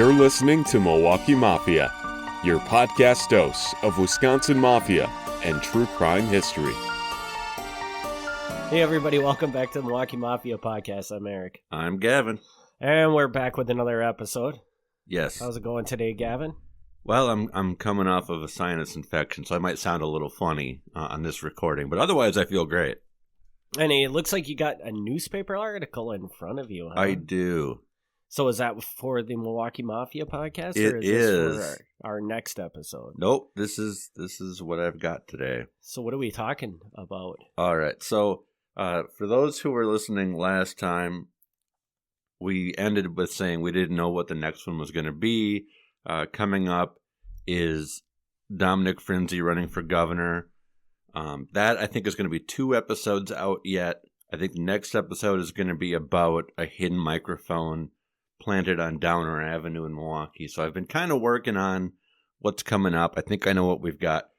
You're listening to Milwaukee Mafia, your podcast dose of Wisconsin Mafia and true crime history. Hey everybody, welcome back to the Milwaukee Mafia podcast. I'm Eric. I'm Gavin. And we're back with another episode. Yes. How's it going today, Gavin? Well, I'm coming off of a sinus infection, so I might sound a little funny on this recording, but otherwise I feel great. And it looks like you got a newspaper article in front of you, huh? I do. So is that for the Milwaukee Mafia podcast? It or is is. this for our next episode? Nope, this is what I've got today. So what are we talking about? All right, so for those who were listening last time, we ended with saying we didn't know what the next one was going to be. Coming up is Dominic Frinzi running for governor. That, I think, is going to be 2 episodes out yet. I think the next episode is going to be about a hidden microphone planted on Downer Avenue in Milwaukee. So I've been kind of working on what's coming up. I think I know what we've got.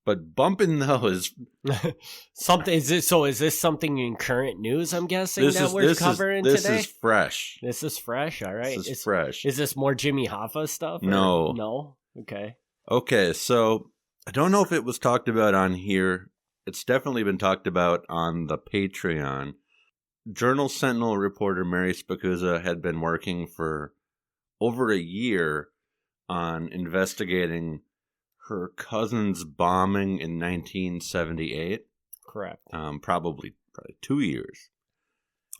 But bumping those... Is this something in current news, I'm guessing, we're covering today? This is fresh. This is fresh, all right. This is fresh. Is this more Jimmy Hoffa stuff? No. No? Okay. Okay, so I don't know if it was talked about on here. It's definitely been talked about on the Patreon. Journal Sentinel reporter Mary Spicuzza had been working for over a year on investigating her cousin's bombing in 1978. Correct. Probably 2 years.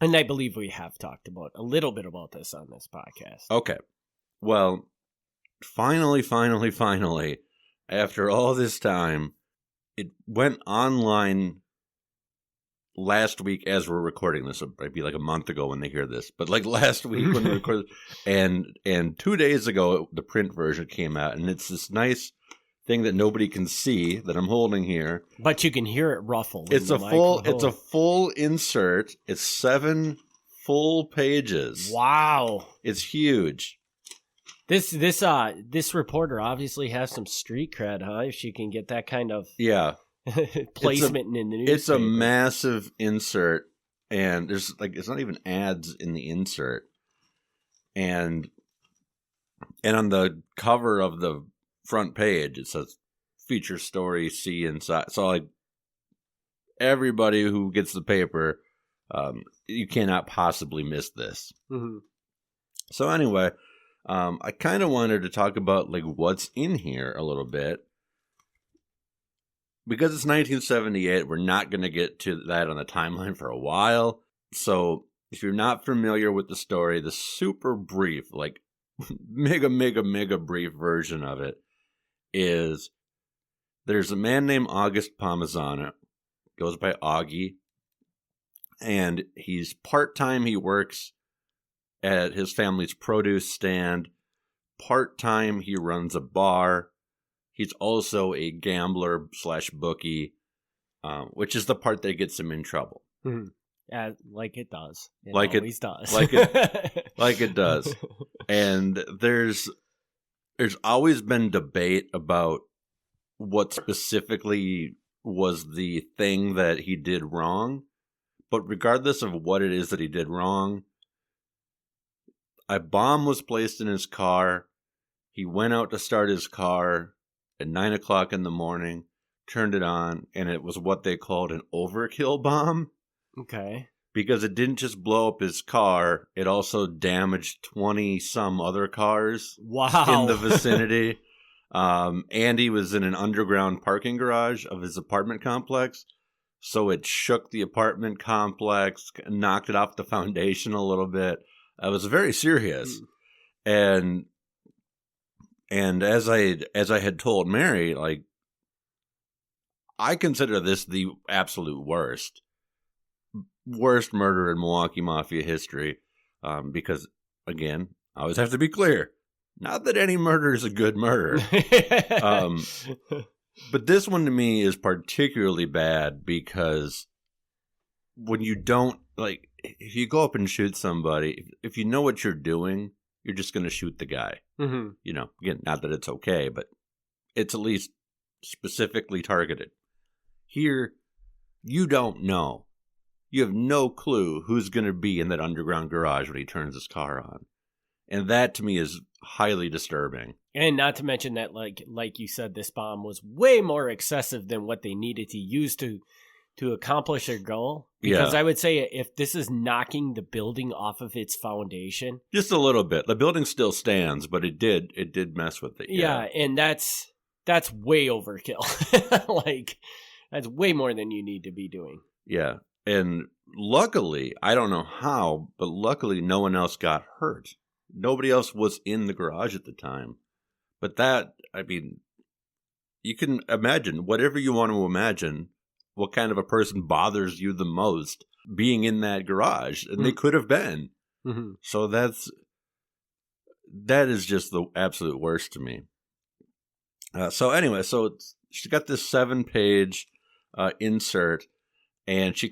And I believe we have talked about a little bit about this on this podcast. Okay. Well, finally, after all this time, it went online last week as we're recording this. It might be like a month ago when they hear this, but like last week when we recorded, and 2 days ago the print version came out, and it's this nice thing that nobody can see that I'm holding here, but you can hear it ruffle. It's a full insert. It's 7 full pages. Wow, it's huge. This reporter obviously has some street cred, huh? If she can get that kind of placement in the newspaper. It's a massive insert, and there's it's not even ads in the insert, and on the cover of the front page it says feature story, see inside. So everybody who gets the paper, you cannot possibly miss this. Mm-hmm. So anyway, I kind of wanted to talk about what's in here a little bit. Because it's 1978, we're not going to get to that on the timeline for a while. So if you're not familiar with the story, the super brief, mega brief version of it is there's a man named August Palmisano, goes by Augie, and he's part-time. He works at his family's produce stand. Part-time, he runs a bar. He's also a gambler / bookie, which is the part that gets him in trouble. Mm-hmm. Like it does. It always does. Like it does. And there's always been debate about what specifically was the thing that he did wrong. But regardless of what it is that he did wrong, a bomb was placed in his car. He went out to start his car at 9 o'clock in the morning, turned it on, and it was what they called an overkill bomb. Okay. Because it didn't just blow up his car, it also damaged 20-some other cars in the vicinity. And he was in an underground parking garage of his apartment complex, so it shook the apartment complex, knocked it off the foundation a little bit. It was very serious. And as I had told Mary, I consider this the absolute worst murder in Milwaukee Mafia history. Because, again, I always have to be clear. Not that any murder is a good murder. But this one to me is particularly bad because when you don't, if you go up and shoot somebody, if you know what you're doing, you're just going to shoot the guy. Mm-hmm. Again, not that it's okay, but it's at least specifically targeted. Here, you don't know. You have no clue who's going to be in that underground garage when he turns his car on. And that to me is highly disturbing. And not to mention that, like you said, this bomb was way more excessive than what they needed to use to accomplish their goal. Because I would say if this is knocking the building off of its foundation, just a little bit. The building still stands, but it did mess with it. Yeah, and that's way overkill. Like, that's way more than you need to be doing. Yeah. And luckily, I don't know how, but luckily no one else got hurt. Nobody else was in the garage at the time. But that, I mean, you can imagine, whatever you want to imagine, what kind of a person bothers you the most being in that garage. And they could have been. Mm-hmm. So that is just the absolute worst to me. So anyway, so she got this 7-page insert, and she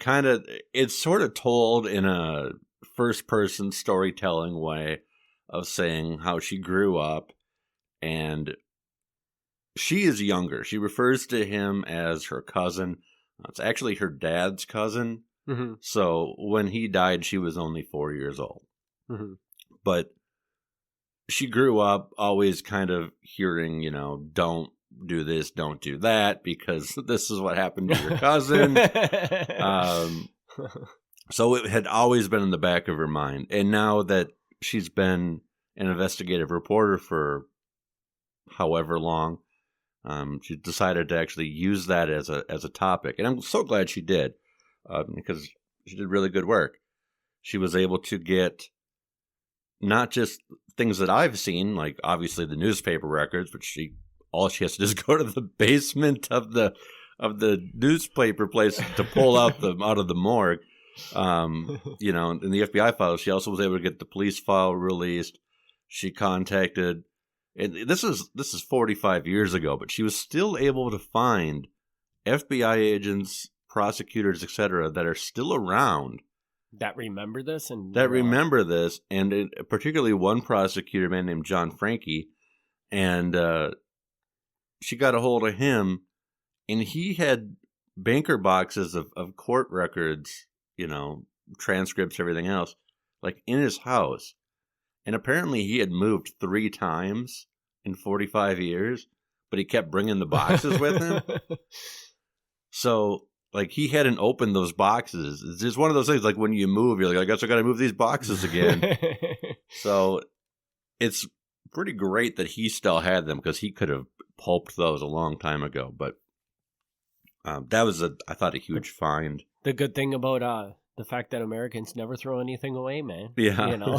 it's sort of told in a first-person storytelling way of saying how she grew up, and she is younger. She refers to him as her cousin. It's actually her dad's cousin. Mm-hmm. So when he died, she was only 4 years old. Mm-hmm. But she grew up always kind of hearing, don't do this, don't do that, because this is what happened to your cousin. So it had always been in the back of her mind. And now that she's been an investigative reporter for however long, she decided to actually use that as a topic. And I'm so glad she did, because she did really good work. She was able to get not just things that I've seen, like obviously the newspaper records, which all she has to do is go to the basement of the newspaper place to pull out of the morgue. In the FBI files, she also was able to get the police file released. She contacted, and this is 45 years ago, but she was still able to find FBI agents, prosecutors, etc., that are still around. That remember this? And particularly one prosecutor, a man named John Frankie, and she got a hold of him, and he had banker boxes of court records, transcripts, everything else, like in his house. And apparently he had moved 3 times in 45 years, but he kept bringing the boxes with him. So, like, he hadn't opened those boxes. It's just one of those things, like, when you move, you're like, I guess I got to move these boxes again. So, it's pretty great that he still had them, because he could have pulped those a long time ago. But that was, I thought, a huge find. The good thing about the fact that Americans never throw anything away, man. Yeah.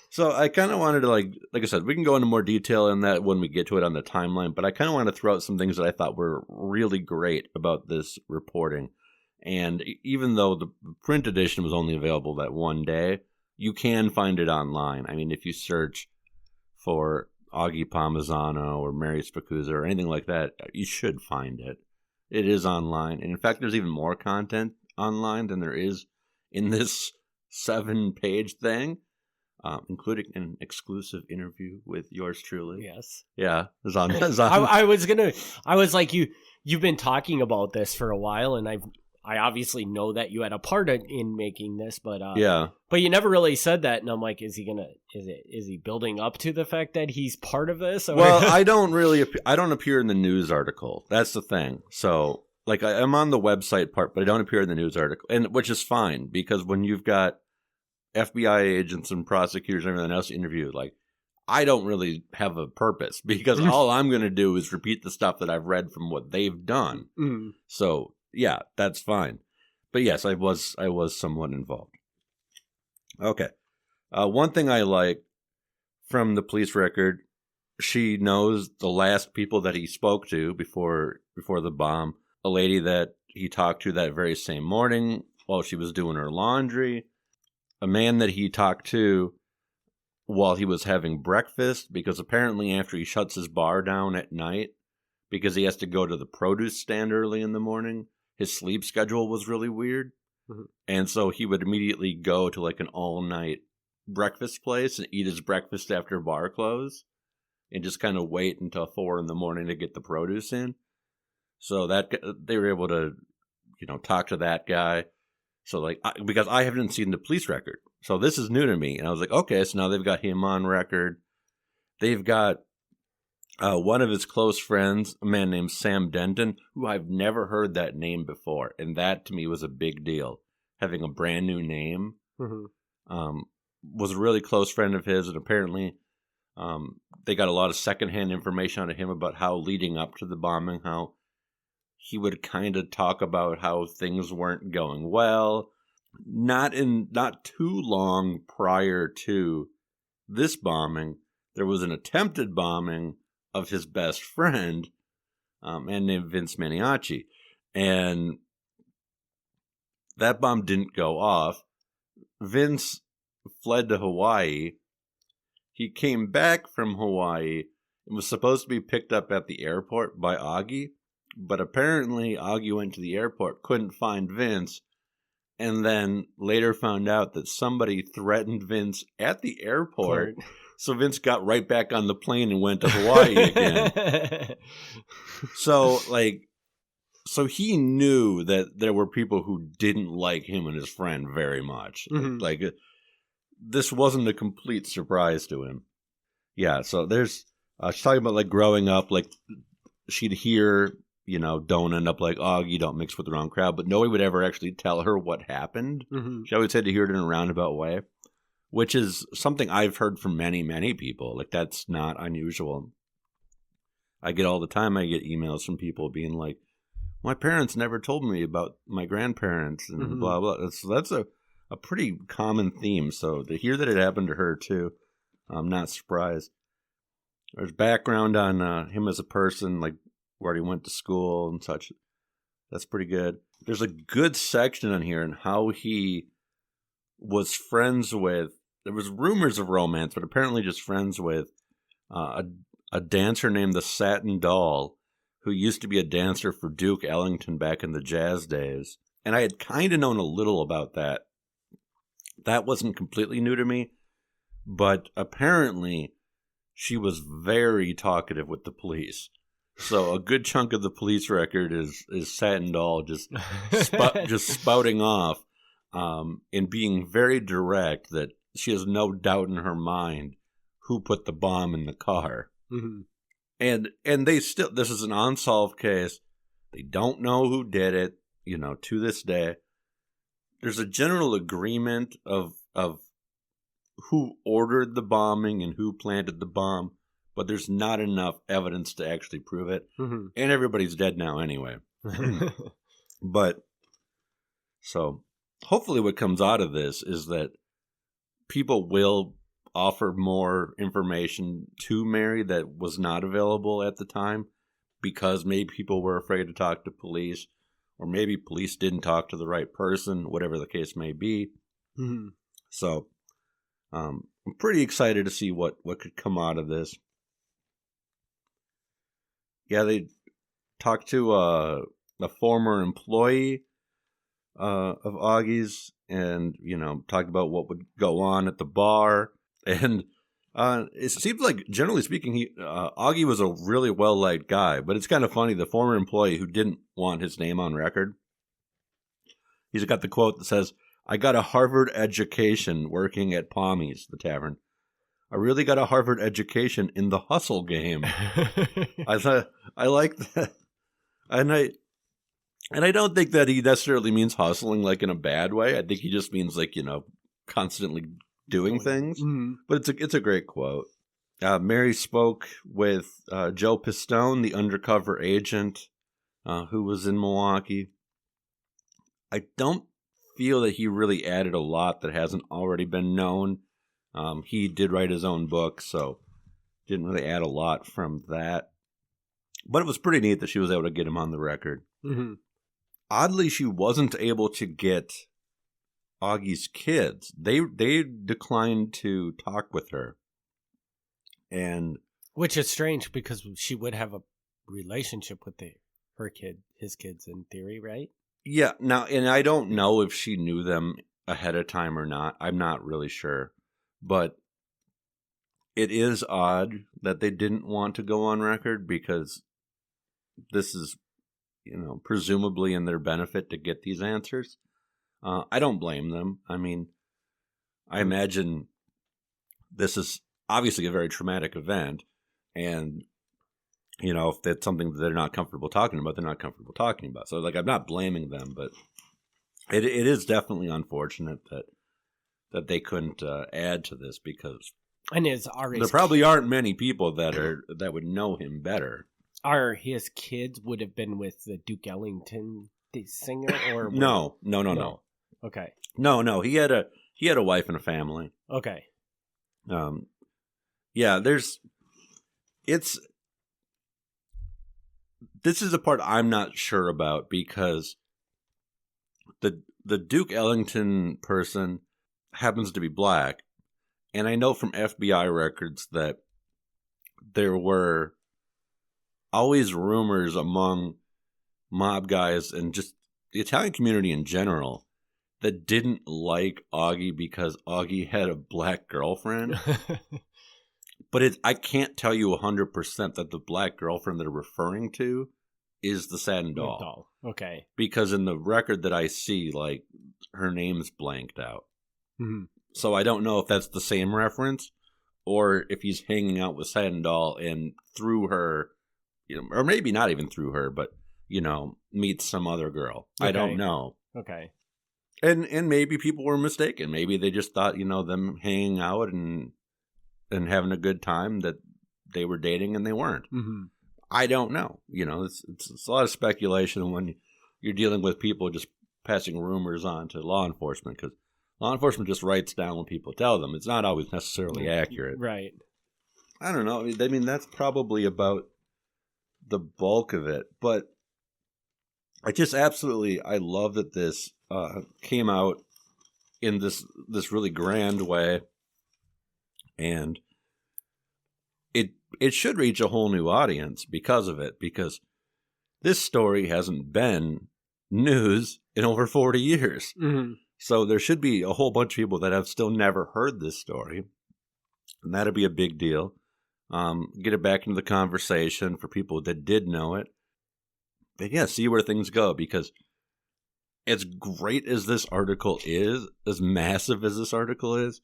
So I kind of wanted to, like I said, we can go into more detail in that when we get to it on the timeline, but I kind of want to throw out some things that I thought were really great about this reporting. And even though the print edition was only available that one day, you can find it online. I mean, if you search for Augie Palmisano or Mary Spacuzza or anything like that, you should find it. It is online. And in fact, there's even more content online than there is in this 7-page thing, including an exclusive interview with yours truly. Yes. Yeah. I was like, you've been talking about this for a while, and I obviously know that you had a part in making this, but yeah. But you never really said that, and I'm like, is he building up to the fact that he's part of this? Or? Well, I don't appear in the news article. That's the thing. So, like, I'm on the website part, but I don't appear in the news article, and which is fine, because when you've got FBI agents and prosecutors and everything else interviewed, like, I don't really have a purpose, because all I'm going to do is repeat the stuff that I've read from what they've done. Mm. So, yeah, that's fine. But yes, I was somewhat involved. Okay. One thing I like from the police record, she knows the last people that he spoke to before the bomb. A lady that he talked to that very same morning while she was doing her laundry. A man that he talked to while he was having breakfast, because apparently after he shuts his bar down at night, because he has to go to the produce stand early in the morning, his sleep schedule was really weird. Mm-hmm. And so he would immediately go to like an all-night breakfast place and eat his breakfast after bar close and just kind of wait until 4 in the morning to get the produce in. So that they were able to, talk to that guy. So, like, because I haven't seen the police record. So this is new to me. And I was like, okay, so now they've got him on record. They've got one of his close friends, a man named Sam Denton, who I've never heard that name before. And that to me was a big deal. Having a brand new name. Was a really close friend of his. And apparently they got a lot of secondhand information out of him about how leading up to the bombing, how he would kind of talk about how things weren't going well. Not too long prior to this bombing, there was an attempted bombing of his best friend, man named Vince Maniaci. And that bomb didn't go off. Vince fled to Hawaii. He came back from Hawaii and was supposed to be picked up at the airport by Augie. But apparently Augie went to the airport, couldn't find Vince, and then later found out that somebody threatened Vince at the airport. So Vince got right back on the plane and went to Hawaii again. So he knew that there were people who didn't like him and his friend very much. Like this wasn't a complete surprise to him. Yeah, so there's she's talking about like growing up, like she'd hear, don't end up like Augie, don't mix with the wrong crowd, but nobody would ever actually tell her what happened. She always had to hear it in a roundabout way, which is something I've heard from many, many people. Like that's not unusual. I get all the time, I get emails from people being like, my parents never told me about my grandparents and blah, blah. So that's a pretty common theme. So to hear that it happened to her too, I'm not surprised. There's background on him as a person, like where he went to school and such. That's pretty good. There's a good section on here on how he was friends with, there was rumors of romance, but apparently just friends with a dancer named the Satin Doll, who used to be a dancer for Duke Ellington back in the jazz days. And I had kind of known a little about that. That wasn't completely new to me, but apparently she was very talkative with the police. So a good chunk of the police record is Satin Doll just spouting off and being very direct that she has no doubt in her mind who put the bomb in the car. And they still, this is an unsolved case. They don't know who did it, to this day. There's a general agreement of who ordered the bombing and who planted the bomb, but there's not enough evidence to actually prove it. And everybody's dead now anyway. But so hopefully what comes out of this is that people will offer more information to Mary that was not available at the time because maybe people were afraid to talk to police, or maybe police didn't talk to the right person, whatever the case may be. So I'm pretty excited to see what could come out of this. Yeah, they talked to a former employee of Augie's and, talked about what would go on at the bar. And it seems like, generally speaking, Augie was a really well-liked guy. But it's kind of funny, the former employee who didn't want his name on record, he's got the quote that says, "I got a Harvard education working at Pammy's, the tavern. I really got a Harvard education in the hustle game." I thought, I like that. And I don't think that he necessarily means hustling like in a bad way. I think he just means like, constantly doing things. But it's a great quote. Mary spoke with Joe Pistone, the undercover agent who was in Milwaukee. I don't feel that he really added a lot that hasn't already been known. He did write his own book, so didn't really add a lot from that. But it was pretty neat that she was able to get him on the record. Oddly, she wasn't able to get Augie's kids. They declined to talk with her. And which is strange because she would have a relationship with his kids in theory, right? Yeah. Now, and I don't know if she knew them ahead of time or not. I'm not really sure. But it is odd that they didn't want to go on record because this is, presumably in their benefit to get these answers. I don't blame them. I mean, I imagine this is obviously a very traumatic event, and if that's something that they're not comfortable talking about, they're not comfortable talking about. So, I'm not blaming them, but it is definitely unfortunate that they couldn't add to this, because there probably aren't many people that would know him better. Are his kids would have been with the Duke Ellington singer, or No. Okay. No. He had a wife and a family. Okay. Yeah. This is the part I'm not sure about, because the Duke Ellington person happens to be black, and I know from FBI records that there were always rumors among mob guys and just the Italian community in general that didn't like Augie because Augie had a black girlfriend. But I can't tell you 100% that the black girlfriend they're referring to is the Satin doll. Okay. Because in the record that I see, her name's blanked out. Mm-hmm. So I don't know if that's the same reference, or if he's hanging out with Satin doll and through her, or maybe not even through her, but meets some other girl. Okay. I don't know. Okay. And maybe people were mistaken. Maybe they just thought, them hanging out and having a good time, that they were dating and they weren't. Mm-hmm. I don't know. It's a lot of speculation when you're dealing with people just passing rumors on to law enforcement, because law enforcement just writes down what people tell them. It's not always necessarily accurate. Right. I don't know. I mean, that's probably about the bulk of it. But I just I love that this came out in this really grand way. And it should reach a whole new audience because of it, because this story hasn't been news in over 40 years. Mm-hmm. So there should be a whole bunch of people that have still never heard this story, and that'd be a big deal. Get it back into the conversation for people that did know it. But yeah, see where things go, because as great as this article is, as massive as this article is,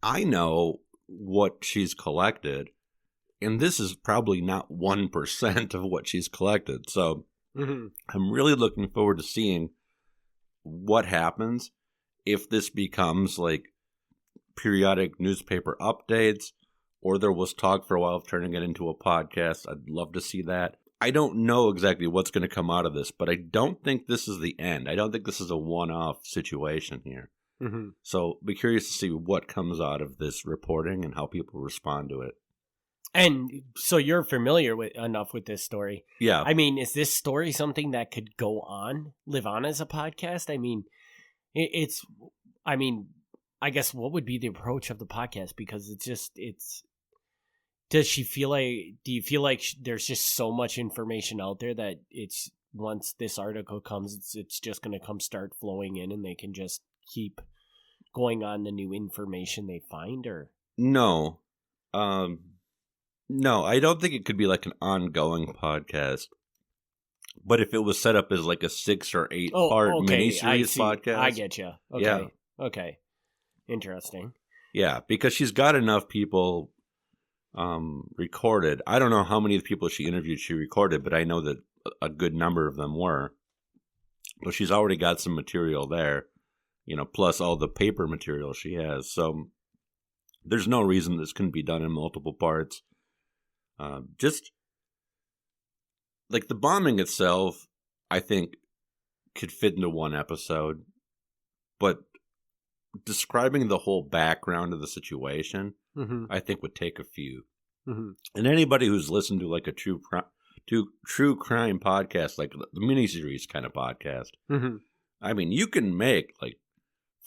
I know what she's collected, and this is probably not 1% of what she's collected. So mm-hmm. I'm really looking forward to seeing what happens if this becomes periodic newspaper updates, or there was talk for a while of turning it into a podcast. I'd love to see that. I don't know exactly what's going to come out of this, but I don't think this is the end. I don't think this is a one-off situation here. Mm-hmm. So be curious to see what comes out of this reporting and how people respond to it. And so you're familiar enough with this story. Yeah. I mean, is this story something that could live on as a podcast? I mean, I guess what would be the approach of the podcast? Because do you feel like there's just so much information out there that once this article comes, it's just going to start flowing in, and they can just keep going on the new information they find? Or no, I don't think it could be an ongoing podcast. But if it was set up as a 6 or 8 part miniseries podcast, I get you. Okay, yeah. Okay, interesting. Yeah, because she's got enough people recorded. I don't know how many of the people she interviewed she recorded, but I know that a good number of them were. But she's already got some material there, plus all the paper material she has. So there's no reason this couldn't be done in multiple parts. Just the bombing itself, I think, could fit into one episode. But describing the whole background of the situation, mm-hmm. I think would take a few. Mm-hmm. And anybody who's listened to a true crime podcast, the miniseries kind of podcast, mm-hmm. I mean, you can make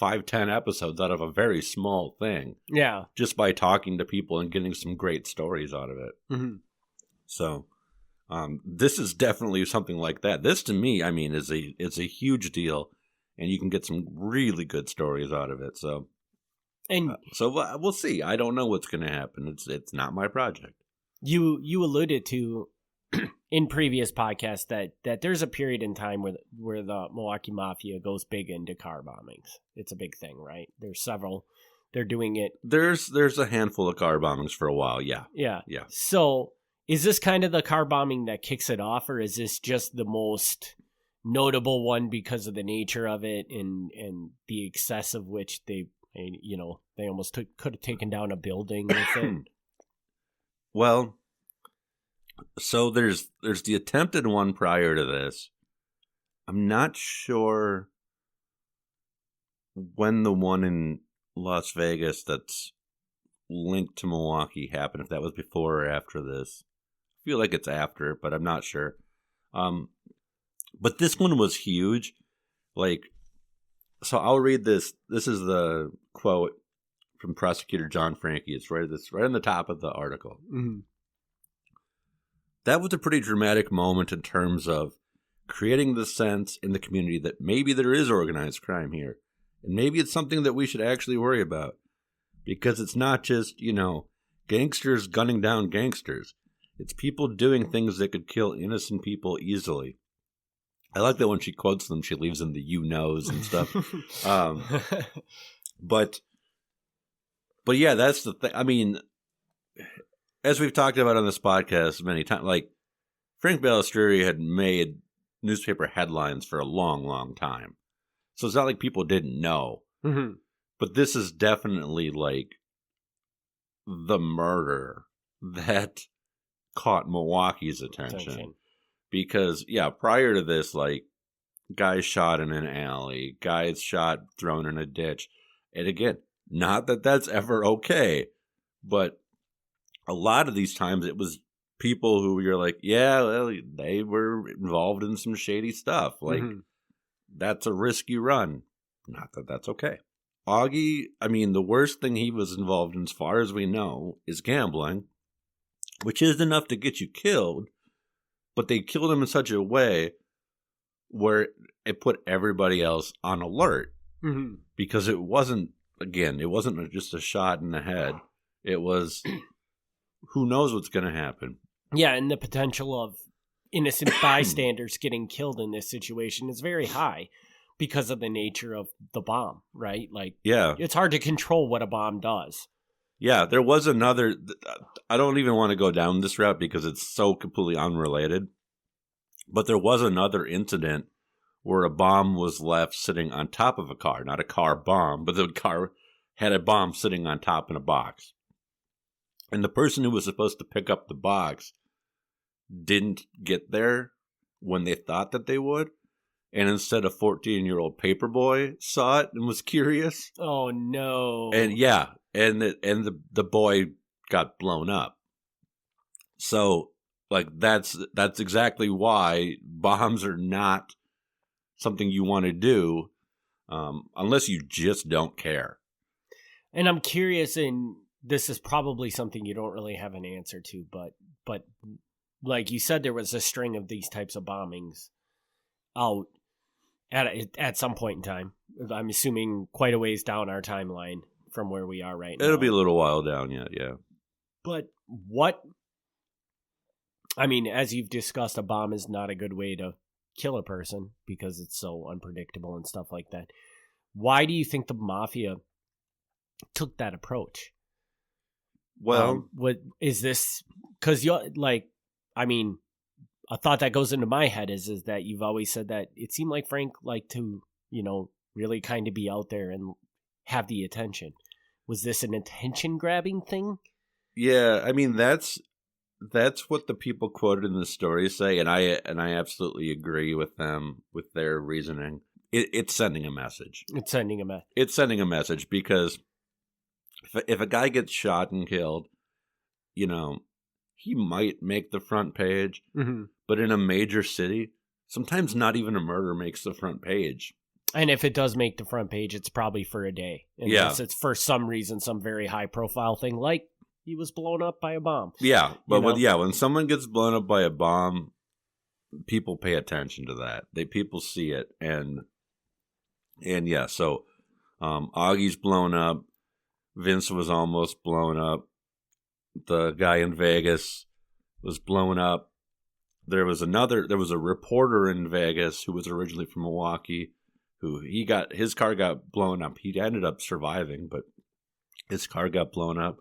5-10 episodes out of a very small thing. Yeah. Just by talking to people and getting some great stories out of it. Mm-hmm. So, this is definitely something like that. This, to me, I mean, is a huge deal, and you can get some really good stories out of it. So, so we'll see. I don't know what's going to happen. It's not my project. You alluded to in previous podcasts that there's a period in time where the Milwaukee Mafia goes big into car bombings. It's a big thing, right? There's several. They're doing it. There's a handful of car bombings for a while, yeah. Yeah. Yeah. So is this kind of the car bombing that kicks it off, or is this just the most notable one because of the nature of it and the excess of which they almost could have taken down a building with it? Well, so there's the attempted one prior to this. I'm not sure when the one in Las Vegas that's linked to Milwaukee happened, if that was before or after this. I feel like it's after, but I'm not sure. But this one was huge. Like, so I'll read this. This is the quote from prosecutor John Frankie. It's right on the top of the article. Mm-hmm. That was a pretty dramatic moment in terms of creating the sense in the community that maybe there is organized crime here. And maybe it's something that we should actually worry about. Because it's not just, gangsters gunning down gangsters. It's people doing things that could kill innocent people easily. I like that when she quotes them, she leaves in the you-knows and stuff. But yeah, that's the thing. I mean, as we've talked about on this podcast many times, like, Frank Balistrieri had made newspaper headlines for a long, long time. So it's not like people didn't know. Mm-hmm. But this is definitely like the murder that caught Milwaukee's attention. Because, yeah, prior to this, like, guys shot in an alley, guys shot thrown in a ditch. And again, not that that's ever okay, but a lot of these times it was people who you're like, yeah, well, they were involved in some shady stuff. Like, that's a risk you run. Not that that's okay. Augie, I mean, the worst thing he was involved in, as far as we know, is gambling, which is enough to get you killed, but they killed him in such a way where it put everybody else on alert. Mm-hmm. Because it wasn't just a shot in the head. It was, who knows what's going to happen. Yeah, and the potential of innocent bystanders getting killed in this situation is very high. Because of the nature of the bomb, right? Like, yeah, it's hard to control what a bomb does. Yeah, there was another. I don't even want to go down this route because it's so completely unrelated. But there was another incident where a bomb was left sitting on top of a car. Not a car bomb, but the car had a bomb sitting on top in a box. And the person who was supposed to pick up the box didn't get there when they thought that they would. And instead, a 14-year-old paperboy saw it and was curious. Oh no! And yeah, and the boy got blown up. So, like, that's exactly why bombs are not something you want to do, unless you just don't care. And I'm curious, and this is probably something you don't really have an answer to, but like you said, there was a string of these types of bombings out at some point in time. I'm assuming quite a ways down our timeline from where we are right now. It'll be a little while down yet, yeah. But as you've discussed, a bomb is not a good way to kill a person because it's so unpredictable and stuff like that. Why do you think the Mafia took that approach? Well, what is this? Because a thought that goes into my head is that you've always said that it seemed like Frank liked to, really kind of be out there and have the attention. Was this an attention-grabbing thing? Yeah, I mean, that's what the people quoted in the story say, and I absolutely agree with them, with their reasoning. It's sending a message. It's sending a message because if a guy gets shot and killed, he might make the front page, but in a major city, sometimes not even a murder makes the front page. And if it does make the front page, it's probably for a day. Unless it's for some reason, some very high-profile thing, like he was blown up by a bomb. Yeah, but when someone gets blown up by a bomb, people pay attention to that. People see it, and yeah, so Augie's blown up. Vince was almost blown up. The guy in Vegas was blown up. there was a reporter in Vegas who was originally from Milwaukee, who his car got blown up. He ended up surviving, but his car got blown up.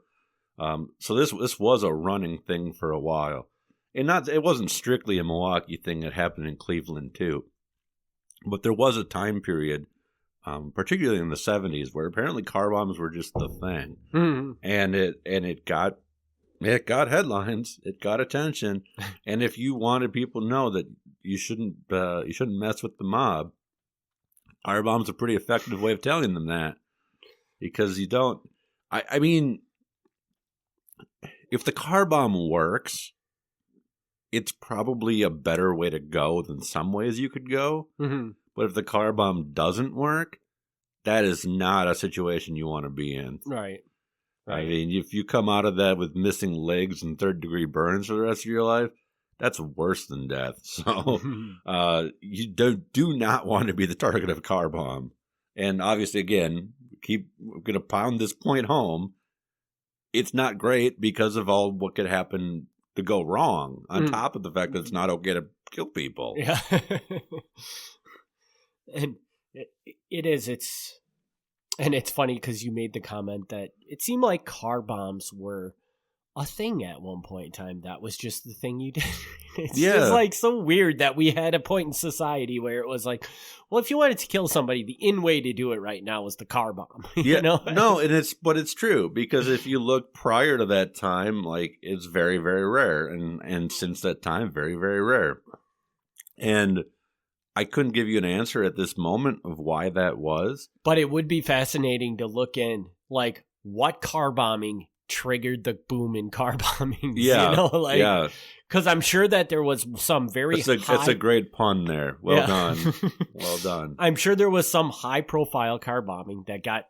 So this was a running thing for a while, and it wasn't strictly a Milwaukee thing. It happened in Cleveland too, but there was a time period, particularly in the 70s, where apparently car bombs were just the thing, and it got headlines, it got attention, and if you wanted people to know that you shouldn't mess with the mob, car bomb's a pretty effective way of telling them that, because you don't. I mean, if the car bomb works, it's probably a better way to go than some ways you could go. Mm-hmm. But if the car bomb doesn't work, that is not a situation you want to be in. Right. I mean, if you come out of that with missing legs and third-degree burns for the rest of your life, that's worse than death. So you do not want to be the target of a car bomb. And obviously, again, we're going to pound this point home. It's not great because of all what could happen to go wrong, on top of the fact that it's not okay to kill people. Yeah. And it's funny because you made the comment that it seemed like car bombs were a thing at one point in time. That was just the thing you did. It's just like so weird that we had a point in society where it was like, well, if you wanted to kill somebody, the in way to do it right now was the car bomb. Yeah, you know? No, but it's true, because if you look prior to that time, like, it's very, very rare, and since that time, very, very rare. And I couldn't give you an answer at this moment of why that was. But it would be fascinating to look in, like, what car bombing triggered the boom in car bombing. Yeah. You know, like, yeah. Because I'm sure that there was some very That's a great pun there. Well done. Well done. I'm sure there was some high-profile car bombing that got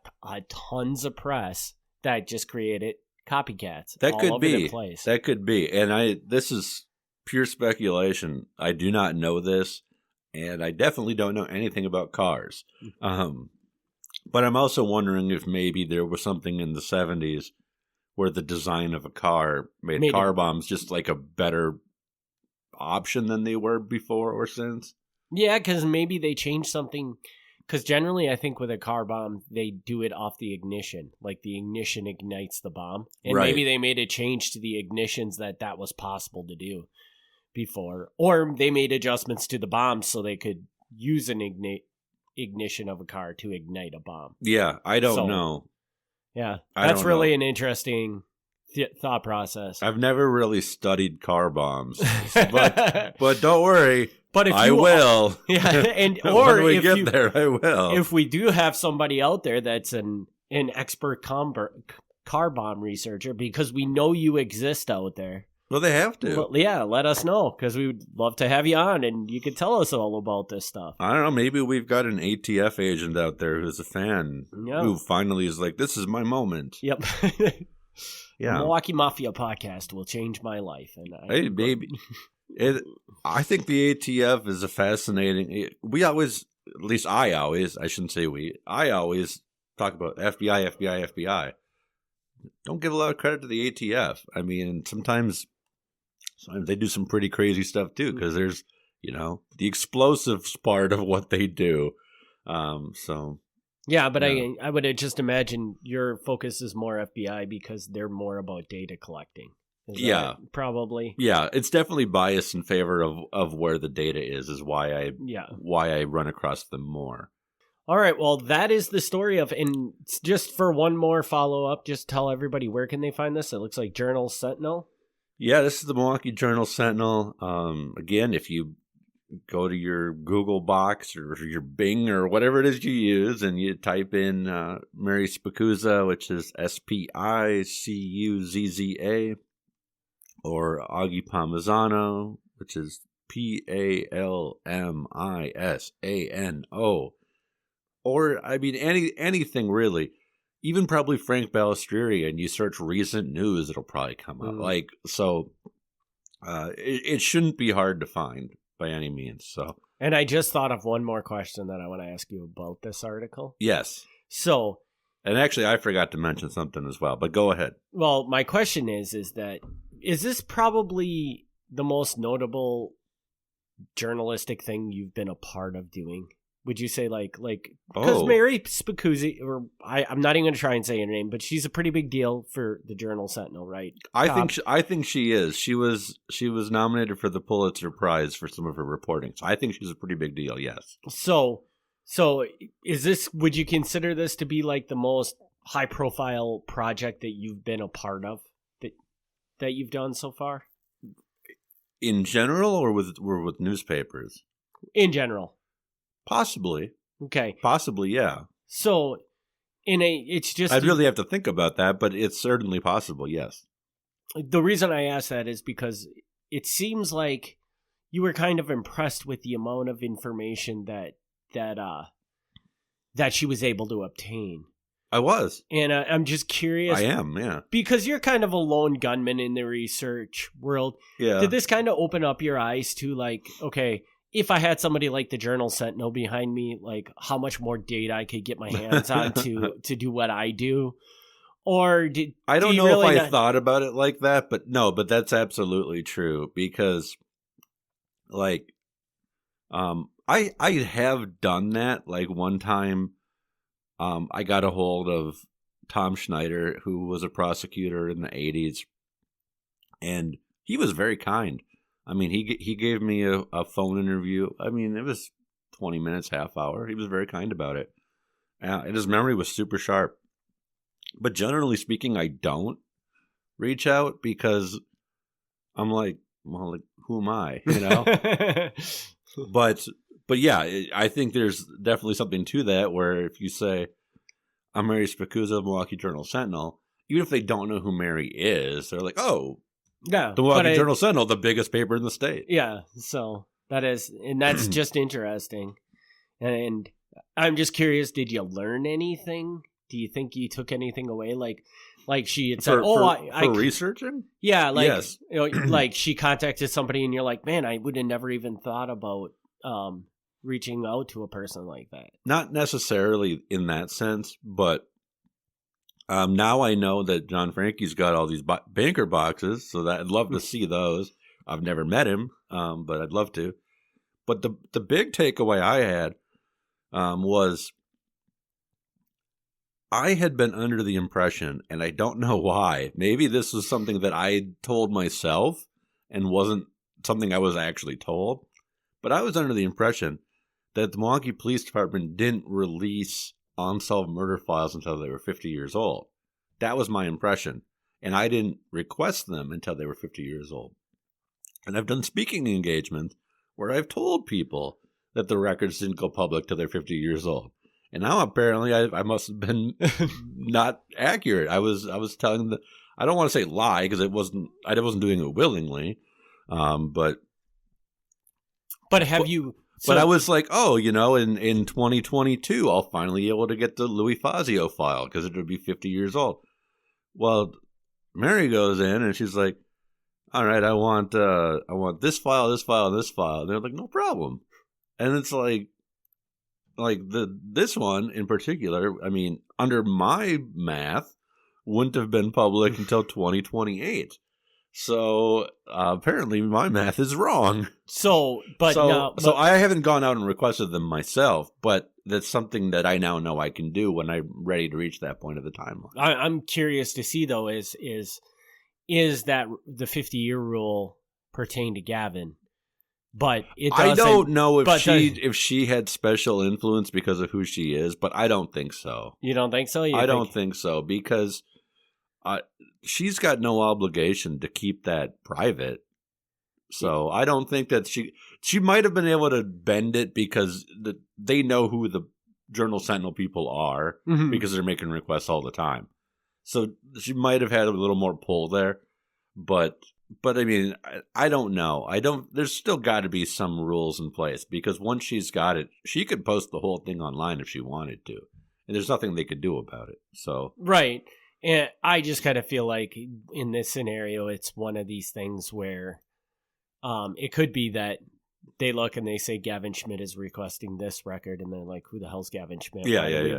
tons of press that just created copycats. That all could over be. the place. That could be. And this is pure speculation. I do not know this, and I definitely don't know anything about cars. But I'm also wondering if maybe there was something in the 70s where the design of a car made car bombs just like a better option than they were before or since. Yeah, because maybe they changed something. Because generally, I think with a car bomb, they do it off the ignition. Like the ignition ignites the bomb. And maybe they made a change to the ignitions that was possible to do before. Or they made adjustments to the bomb so they could use an ignition of a car to ignite a bomb. Yeah, I don't know. Yeah, that's really an interesting thought process. I've never really studied car bombs, but don't worry. But if I will. Yeah, and or when we if get there, I will. If we do have somebody out there that's an expert car bomb researcher, because we know you exist out there. Well, they have to. Well, yeah, let us know, because we would love to have you on, and you could tell us all about this stuff. I don't know. Maybe we've got an ATF agent out there who's a fan who finally is like, this is my moment. Yep. Yeah. Milwaukee Mafia podcast will change my life. And hey, baby. I think the ATF is a fascinating... We always, at least I shouldn't say I always talk about FBI. Don't give a lot of credit to the ATF. I mean, sometimes they do some pretty crazy stuff too, because there's, the explosives part of what they do. Yeah, but I would just imagine your focus is more FBI because they're more about data collecting. Probably. Yeah, it's definitely biased in favor of where the data is why I run across them more. All right, well, that is the story of, and just for one more follow-up, just tell everybody, where can they find this? It looks like Journal Sentinel. Yeah, this is the Milwaukee Journal Sentinel. Again, if you go to your Google box or your Bing or whatever it is you use, and you type in Mary Spicuzza, which is Spicuzza, or Augie Palmisano, which is Palmisano, or, I mean, anything really. Even probably Frank Balistrieri, and you search recent news, it'll probably come up. It shouldn't be hard to find by any means. So, and I just thought of one more question that I want to ask you about this article. Yes. So, and actually, I forgot to mention something as well, but go ahead. Well, my question is this probably the most notable journalistic thing you've been a part of doing? Would you say because Mary Spicuzzi, or I'm not even going to try and say her name, but she's a pretty big deal for the Journal Sentinel, right? I think she is. She was nominated for the Pulitzer Prize for some of her reporting. So I think she's a pretty big deal. Yes. So is this? Would you consider this to be like the most high profile project that you've been a part of that you've done so far? In general, or with newspapers? In general. Possibly. Okay. Possibly, yeah. So, it's just... I'd really have to think about that, but it's certainly possible, yes. The reason I ask that is because it seems like you were kind of impressed with the amount of information that she was able to obtain. I was. And I'm just curious. I am, yeah. Because you're kind of a lone gunman in the research world. Yeah. Did this kind of open up your eyes to okay, if I had somebody like the Journal Sentinel behind me, how much more data I could get my hands on to do what I do? Or I don't know if I thought about it like that, but that's absolutely true because I have done that. Like one time I got a hold of Tom Schneider, who was a prosecutor in the 80s, and he was very kind. I mean, he gave me a phone interview. I mean, it was 20 minutes, half hour. He was very kind about it. And his memory was super sharp. But generally speaking, I don't reach out because I'm like, well, who am I? You know? But yeah, I think there's definitely something to that where if you say, I'm Mary Spicuzzi of Milwaukee Journal Sentinel, even if they don't know who Mary is, they're like, oh, yeah, the Milwaukee Journal Sentinel, the biggest paper in the state. Yeah, so that's just interesting. And I'm just curious, did you learn anything? Do you think you took anything away? Like she had said, for researching? Yeah, yes. Like she contacted somebody and you're like, man, I would have never even thought about reaching out to a person like that. Not necessarily in that sense, but now I know that John Frankie's got all these banker boxes, so that I'd love to see those. I've never met him, but I'd love to. But the big takeaway I had was I had been under the impression, and I don't know why, maybe this was something that I told myself and wasn't something I was actually told, but I was under the impression that the Milwaukee Police Department didn't release unsolved murder files until they were 50 years old. That was my impression. And I didn't request them until they were 50 years old. And I've done speaking engagements where I've told people that the records didn't go public till they're 50 years old. And now apparently I must have been not accurate. I was telling them, I don't want to say lie because I wasn't doing it willingly. But have you... But I was like, oh, in 2022, I'll finally be able to get the Louis Fazio file because it would be 50 years old. Well, Mary goes in and she's like, all right, I want this file, this file, and this file. And they're like, no problem. And it's like this one in particular, I mean, under my math, wouldn't have been public until 2028. So apparently my math is wrong. So I haven't gone out and requested them myself, but that's something that I now know I can do when I'm ready to reach that point of the timeline. I'm curious to see though, is that the 50-year rule pertain to Gavin? But it doesn't. I don't know if she had special influence because of who she is, but I don't think so. You don't think so? I don't think so because she's got no obligation to keep that private. So I don't think that she might have been able to bend it because they know who the Journal Sentinel people are because they're making requests all the time. So she might have had a little more pull there, but I mean, I don't know. There's still got to be some rules in place because once she's got it, she could post the whole thing online if she wanted to, and there's nothing they could do about it. So right. And I just kind of feel like in this scenario, it's one of these things where it could be that they look and they say Gavin Schmitt is requesting this record, and they're like, "Who the hell's Gavin Schmitt?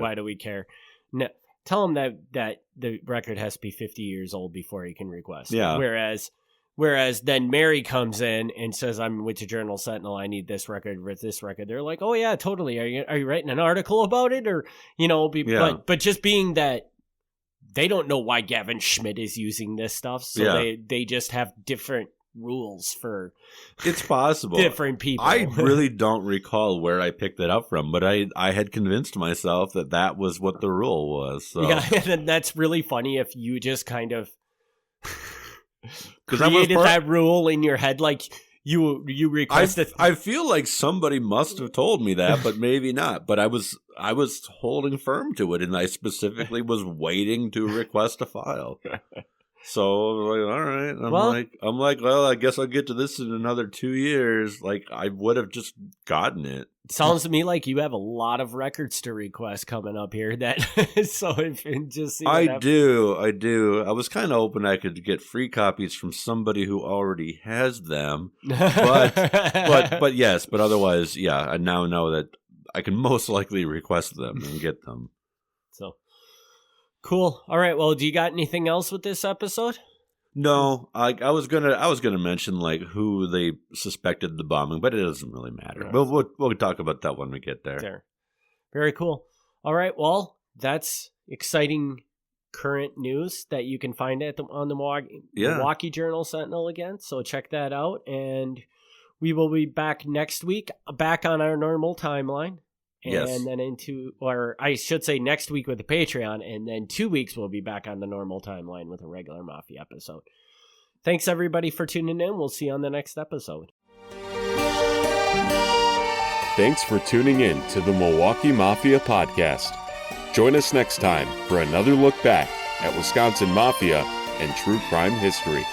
Why do we care?" No, tell them that the record has to be 50 years old before he can request. Yeah. Whereas Whereas then Mary comes in and says, I'm with the Journal Sentinel. I need this record with this record. They're like, oh, yeah, totally. Are you writing an article about it? Or, but just being that they don't know why Gavin Schmitt is using this stuff. So they just have different rules for it's possible different people. I really don't recall where I picked it up from, but I had convinced myself that was what the rule was. So. Yeah, and that's really funny if you just kind of created that rule in your head, like you requested. I feel like somebody must have told me that, but maybe not. But I was holding firm to it, and I specifically was waiting to request a file. So I was like, all right. I'm like, well, I guess I'll get to this in another 2 years. Like, I would have just gotten it. Sounds to me like you have a lot of records to request coming up here. I do. I was kind of hoping I could get free copies from somebody who already has them. But yes, but otherwise, yeah, I now know that I can most likely request them and get them. So. Cool. All right. Well, do you got anything else with this episode? No, I was gonna mention like who they suspected the bombing, but it doesn't really matter. Right. We'll talk about that when we get there. Very cool. All right. Well, that's exciting current news that you can find on the Milwaukee Journal Sentinel again. So check that out, and we will be back next week, back on our normal timeline. And then I should say next week with the Patreon, and then 2 weeks we'll be back on the normal timeline with a regular Mafia episode. Thanks everybody for tuning in. We'll see you on the next episode. Thanks for tuning in to the Milwaukee Mafia podcast. Join us next time for another look back at Wisconsin Mafia and true crime history.